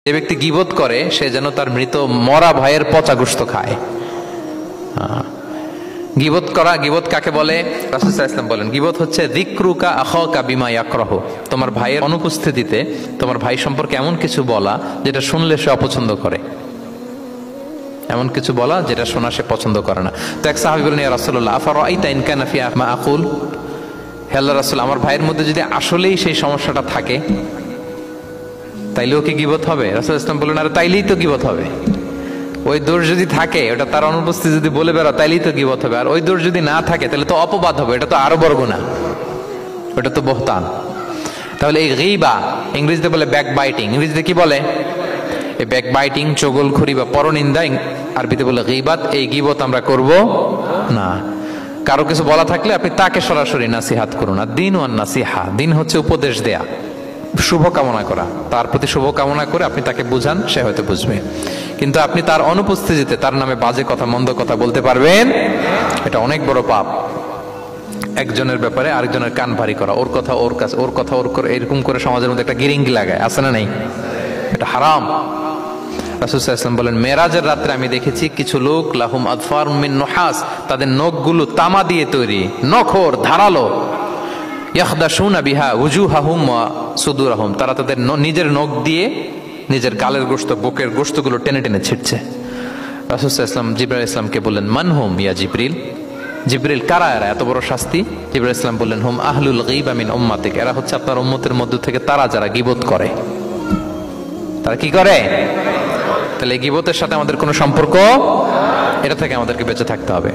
যে ব্যক্তি গীবত করে সে যেন তার মৃত মরা ভাইয়ের পচা গোশত খায়। গীবত করা, গীবত কাকে বলে? রাসূল সাল্লাল্লাহু আলাইহি ওয়াসাল্লাম বলেন গীবত হচ্ছে যিকরুকা আখাকা বিমা ইয়াকরাহু, তোমার ভাইয়ের অনুপস্থিতিতে তোমার ভাই সম্পর্কে এমন কিছু বলা যেটা শুনলে সে অপছন্দ করে, এমন কিছু বলা যেটা শোনা সে পছন্দ করে না। তো এক সাহাবী বলেন, ইয়া রাসূলুল্লাহ আফারাআইতা ইন কানা ফি মা আকুল, হে আল্লাহর রাসূল, আমার ভাইয়ের মধ্যে যদি আসলেই সেই সমস্যাটা থাকে তাইলেও কি গীবত হবে? রাসূল সাল্লাল্লাহু আলাইহি ওয়াসাল্লাম বললেন, আরে তাইলেই তো গীবত হবে। ওই দোষ যদি থাকে, ওটা তার অনুপস্থিতি যদি বলে বেড়াও তাইলেই তো গীবত হবে। আর ওই দোষ যদি না থাকে তাহলে তো অপবাদ হবে, এটা তো আরো বড় গুনাহ, ওটা তো বহতান। তাহলে এই গীবা ইংরেজিতে বলে ব্যাক বাইটিং, ইংরেজিতে কি বলে? এই ব্যাক বাইটিং, চগলখড়ি বা পরনিন্দা, আরবিতে বলে গীবাত। এই গীবত আমরা করব না। কারো কিছু বলা থাকলে আপনি তাকে সরাসরি নাসিহাত করুন। আর দিন ওয়ান নাসিহা, দিন হচ্ছে উপদেশ দেয়া, শুভ কামনা করা, তার প্রতি শুভ কামনা করে আপনি তাকে বুঝান, সে হয়তো বুঝবে। কিন্তু আপনি তার অনুপস্থিতিতে তার নামে বাজে কথা, মন্দ কথা বলতে পারবেন, এটা অনেক বড় পাপ। একজনের ব্যাপারে আরেকজনের কান ভারী করা, ওর কথা ওর কাছে, ওর কথা ওর করে, এরকম করে সমাজের মধ্যে একটা গিরিঙ্গি লাগায়, আছে না নেই? এটা হারাম। রাসূল সাল্লাল্লাহু আলাইহি ওয়াসাল্লাম বলেন, মেরাজের রাত্রে আমি দেখেছি কিছু লোক লাহুম আদফার মিন নুহাস, তাদের নখগুলো তামা দিয়ে তৈরি, নখর ধারালো, ইয়াখদাশুনা বিহা উজুহাহুম ওয়া সুদুরহুম, তারা তাদের নিজের নখ দিয়ে নিজের গালের গোশত, বুকের গোশতগুলো টেনে টেনে ছিটছে। রাসূল সাল্লাল্লাহু আলাইহি ওয়াসাল্লাম জিবরাইল ইসলামকে বললেন, মানহুম ইয়া জিবরিল, জিবরিল কারা এরা, এত বড় শাস্তি? জিবরাইল ইসলাম বললেন, হুম আহলুল গীবা মিন উম্মাতিক, এরা হচ্ছে আপনার উম্মতের মধ্য থেকে তারা যারা গীবত করে। তারা কি করে? তাহলে গীবতের সাথে আমাদের কোনো সম্পর্ক, এটা থেকে আমাদেরকে বেঁচে থাকতে হবে।